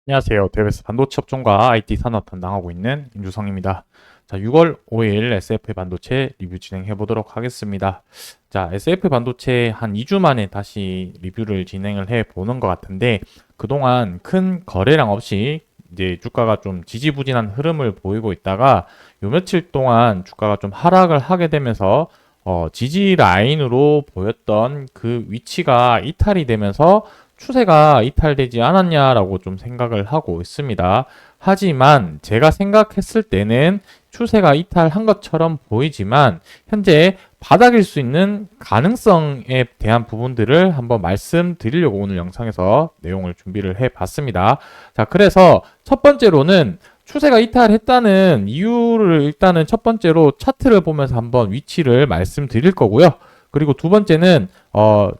안녕하세요. 대베스 반도체 업종과 IT 산업 담당하고 있는 임주성입니다. 자, 6월 5일 SF 반도체 리뷰 진행해 보도록 하겠습니다. 자, SF 반도체 한 2주 만에 다시 리뷰를 진행을 해 보는 것 같은데, 그동안 큰 거래량 없이 이제 주가가 좀 지지부진한 흐름을 보이고 있다가 요 며칠 동안 주가가 좀 하락을 하게 되면서 지지 라인으로 보였던 그 위치가 이탈이 되면서 추세가 이탈되지 않았냐라고 좀 생각을 하고 있습니다. 하지만 제가 생각했을 때는 추세가 이탈한 것처럼 보이지만 현재 바닥일 수 있는 가능성에 대한 부분들을 한번 말씀드리려고 오늘 영상에서 내용을 준비를 해 봤습니다. 자, 그래서 첫 번째로는 추세가 이탈했다는 이유를 일단은 첫 번째로 차트를 보면서 한번 위치를 말씀드릴 거고요. 그리고 두 번째는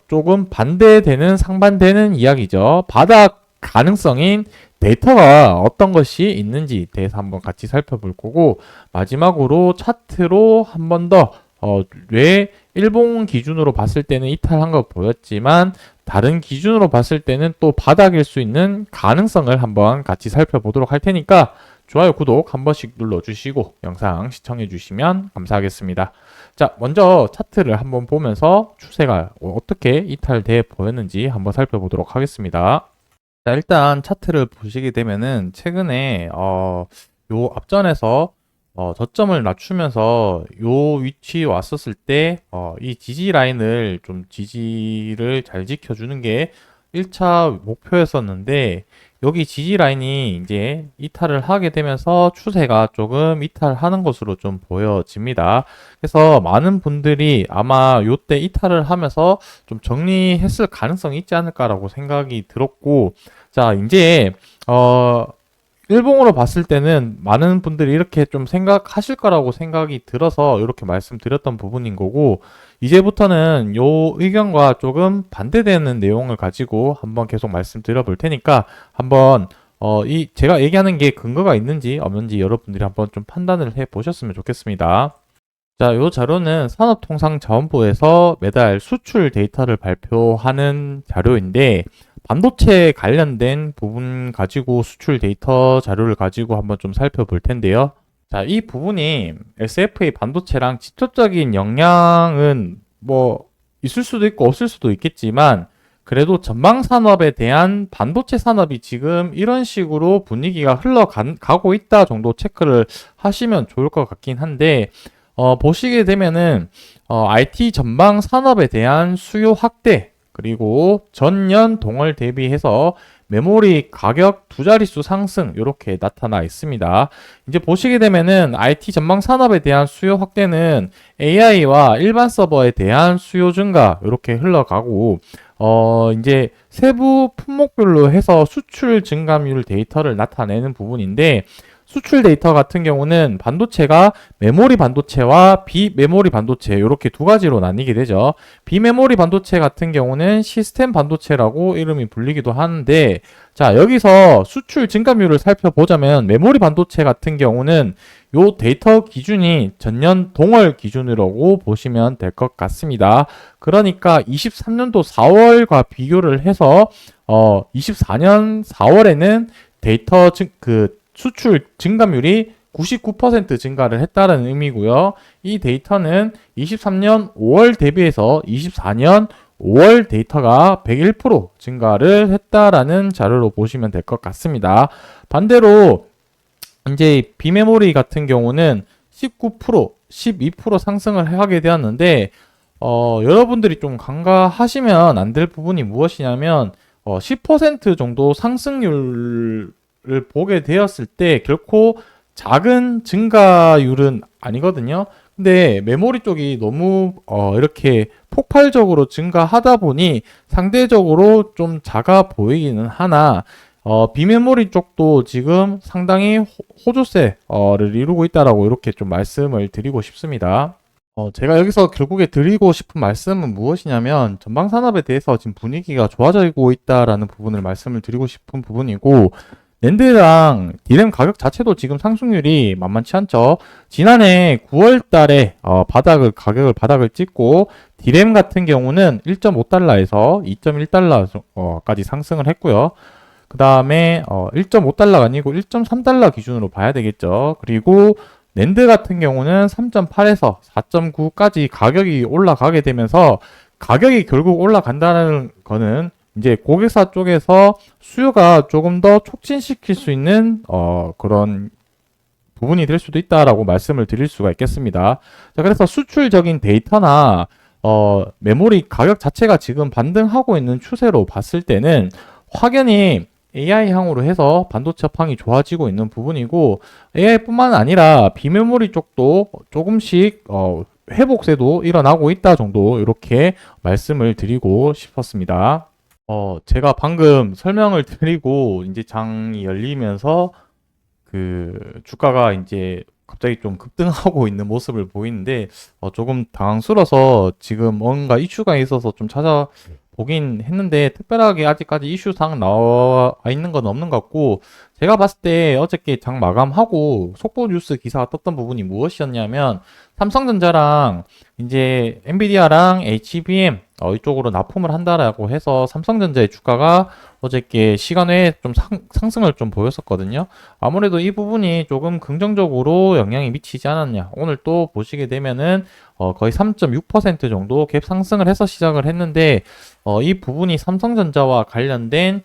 조금 반대되는 상반되는 이야기죠. 바닥 가능성인 데이터가 어떤 것이 있는지 대해서 한번 같이 살펴볼 거고, 마지막으로 차트로 한 번 더 왜 일본 기준으로 봤을 때는 이탈한 거 보였지만 다른 기준으로 봤을 때는 또 바닥일 수 있는 가능성을 한번 같이 살펴보도록 할 테니까 좋아요, 구독 한 번씩 눌러주시고 영상 시청해주시면 감사하겠습니다. 자, 먼저 차트를 한번 보면서 추세가 어떻게 이탈돼 보였는지 한번 살펴보도록 하겠습니다. 자, 일단 차트를 보시게 되면은 최근에 요 앞전에서 저점을 낮추면서 요 위치에 왔었을 때 이 지지 라인을 좀 지지를 잘 지켜주는 게 1차 목표였었는데, 여기 지지 라인이 이제 이탈을 하게 되면서 추세가 조금 이탈하는 것으로 좀 보여집니다. 그래서 많은 분들이 아마 요때 이탈을 하면서 좀 정리했을 가능성이 있지 않을까라고 생각이 들었고, 자, 이제 일봉으로 봤을 때는 많은 분들이 이렇게 좀 생각하실 거라고 생각이 들어서 이렇게 말씀드렸던 부분인 거고, 이제부터는 요 의견과 조금 반대되는 내용을 가지고 한번 계속 말씀드려 볼 테니까 한번 이 제가 얘기하는 게 근거가 있는지 없는지 여러분들이 한번 좀 판단을 해 보셨으면 좋겠습니다. 자, 요 자료는 산업통상자원부에서 매달 수출 데이터를 발표하는 자료인데, 반도체 관련된 부분 가지고 수출 데이터 자료를 가지고 한번 좀 살펴볼 텐데요. 자, 이 부분이 SFA 반도체랑 직접적인 영향은 뭐 있을 수도 있고 없을 수도 있겠지만, 그래도 전방 산업에 대한 반도체 산업이 지금 이런 식으로 분위기가 흘러가고 있다 정도 체크를 하시면 좋을 것 같긴 한데, 보시게 되면은 IT 전방 산업에 대한 수요 확대, 그리고 전년 동월 대비해서 메모리 가격 두 자릿수 상승 이렇게 나타나 있습니다. 이제 보시게 되면은 IT 전방 산업에 대한 수요 확대는 AI와 일반 서버에 대한 수요 증가 이렇게 흘러가고, 이제 세부 품목별로 해서 수출 증가율 데이터를 나타내는 부분인데, 수출 데이터 같은 경우는 반도체가 메모리 반도체와 비메모리 반도체 이렇게 두 가지로 나뉘게 되죠. 비메모리 반도체 같은 경우는 시스템 반도체라고 이름이 불리기도 하는데, 자, 여기서 수출 증가율을 살펴보자면 메모리 반도체 같은 경우는 요 데이터 기준이 전년 동월 기준으로 보시면 될 것 같습니다. 그러니까 23년도 4월과 비교를 해서 24년 4월에는 데이터 수출 증가율이 99% 증가를 했다는 의미고요. 이 데이터는 23년 5월 대비해서 24년 5월 데이터가 101% 증가를 했다라는 자료로 보시면 될 것 같습니다. 반대로 이제 비메모리 같은 경우는 19%, 12% 상승을 하게 되었는데, 여러분들이 좀 간과하시면 안 될 부분이 무엇이냐면 10% 정도 상승률 를 보게 되었을 때 결코 작은 증가율은 아니거든요. 근데 메모리 쪽이 너무 이렇게 폭발적으로 증가하다 보니 상대적으로 좀 작아 보이기는 하나, 비메모리 쪽도 지금 상당히 호조세를 이루고 있다라고 이렇게 좀 말씀을 드리고 싶습니다. 제가 여기서 결국에 드리고 싶은 말씀은 무엇이냐면, 전방 산업에 대해서 지금 분위기가 좋아지고 있다라는 부분을 말씀을 드리고 싶은 부분이고, 낸드랑 디램 가격 자체도 지금 상승률이 만만치 않죠. 지난해 9월 달에 가격을 바닥을 찍고, 디램 같은 경우는 1.5달러에서 2.1달러까지 상승을 했고요. 그 다음에 1.5달러가 아니고 1.3달러 기준으로 봐야 되겠죠. 그리고 낸드 같은 경우는 3.8에서 4.9까지 가격이 올라가게 되면서 가격이 결국 올라간다는 거는 이제 고객사 쪽에서 수요가 조금 더 촉진시킬 수 있는 그런 부분이 될 수도 있다라고 말씀을 드릴 수가 있겠습니다. 자, 그래서 수출적인 데이터나 메모리 가격 자체가 지금 반등하고 있는 추세로 봤을 때는 확연히 AI향으로 해서 반도체 업황이 좋아지고 있는 부분이고 AI뿐만 아니라 비메모리 쪽도 조금씩 회복세도 일어나고 있다 정도 이렇게 말씀을 드리고 싶었습니다. 제가 방금 설명을 드리고 이제 장이 열리면서 그 주가가 이제 갑자기 좀 급등하고 있는 모습을 보이는데 조금 당황스러워서 지금 뭔가 이슈가 있어서 좀 찾아보긴 했는데 특별하게 아직까지 이슈상 나와 있는 건 없는 것 같고 제가 봤을 때 어저께 장 마감하고 속보 뉴스 기사가 떴던 부분이 무엇이었냐면 삼성전자랑 이제 엔비디아랑 HBM 이쪽으로 납품을 한다라고 해서 삼성전자의 주가가 어저께 시간 외에 좀 상승을 좀 보였었거든요. 아무래도 이 부분이 조금 긍정적으로 영향이 미치지 않았냐. 오늘 또 보시게 되면은 거의 3.6% 정도 갭 상승을 해서 시작을 했는데 이 부분이 삼성전자와 관련된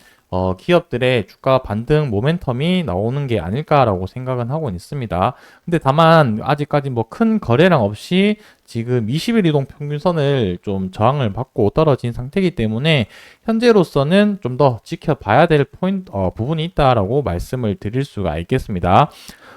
기업들의 주가 반등 모멘텀이 나오는 게 아닐까라고 생각은 하고 있습니다. 근데 다만 아직까지 뭐 큰 거래량 없이 지금 20일 이동 평균선을 좀 저항을 받고 떨어진 상태이기 때문에 현재로서는 좀 더 지켜봐야 될 부분이 있다라고 말씀을 드릴 수가 있겠습니다.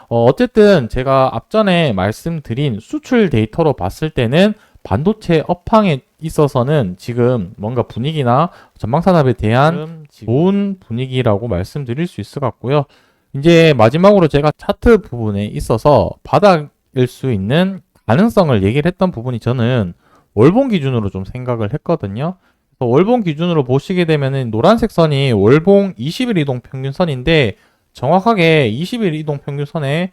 어쨌든 제가 앞전에 말씀드린 수출 데이터로 봤을 때는 반도체 업황에 있어서는 지금 뭔가 분위기나 전방산업에 대한 좋은 분위기라고 말씀드릴 수 있을 것 같고요. 이제 마지막으로 제가 차트 부분에 있어서 바닥일 수 있는 가능성을 얘기를 했던 부분이 저는 월봉 기준으로 좀 생각을 했거든요. 그래서 월봉 기준으로 보시게 되면은 노란색 선이 월봉 20일 이동 평균선인데 정확하게 20일 이동 평균선에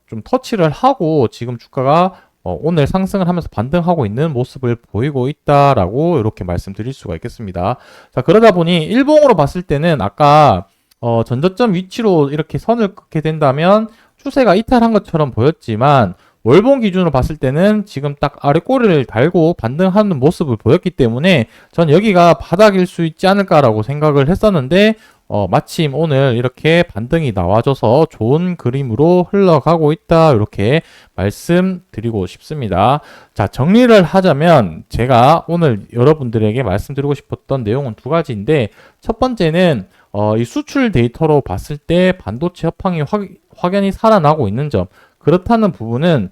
좀 터치를 하고 지금 주가가 오늘 상승을 하면서 반등하고 있는 모습을 보이고 있다라고 이렇게 말씀드릴 수가 있겠습니다. 자, 그러다 보니 일봉으로 봤을 때는 아까 전저점 위치로 이렇게 선을 긋게 된다면 추세가 이탈한 것처럼 보였지만 월봉 기준으로 봤을 때는 지금 딱 아래 꼬리를 달고 반등하는 모습을 보였기 때문에 전 여기가 바닥일 수 있지 않을까라고 생각을 했었는데 마침 오늘 이렇게 반등이 나와줘서 좋은 그림으로 흘러가고 있다 이렇게 말씀드리고 싶습니다. 자, 정리를 하자면 제가 오늘 여러분들에게 말씀드리고 싶었던 내용은 두 가지인데 첫 번째는 이 수출 데이터로 봤을 때 반도체 업황이 확연히 살아나고 있는 점, 그렇다는 부분은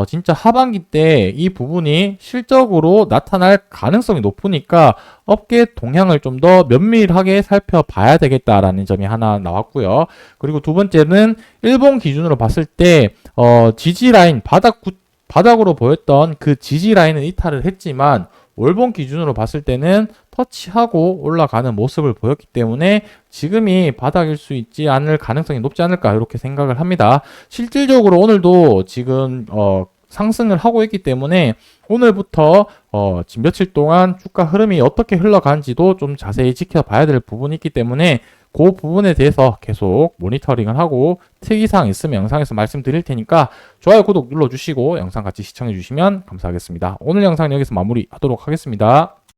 진짜 하반기 때 이 부분이 실적으로 나타날 가능성이 높으니까 업계 동향을 좀 더 면밀하게 살펴봐야 되겠다라는 점이 하나 나왔고요. 그리고 두 번째는 일본 기준으로 봤을 때 지지 라인 바닥으로 보였던 그 지지 라인은 이탈을 했지만 월봉 기준으로 봤을 때는 터치하고 올라가는 모습을 보였기 때문에 지금이 바닥일 수 있지 않을 가능성이 높지 않을까 이렇게 생각을 합니다. 실질적으로 오늘도 지금 상승을 하고 있기 때문에 오늘부터 지금 며칠 동안 주가 흐름이 어떻게 흘러가는지도 좀 자세히 지켜봐야 될 부분이 있기 때문에 그 부분에 대해서 계속 모니터링을 하고 특이사항 있으면 영상에서 말씀드릴 테니까 좋아요, 구독 눌러주시고 영상 같이 시청해주시면 감사하겠습니다. 오늘 영상은 여기서 마무리하도록 하겠습니다.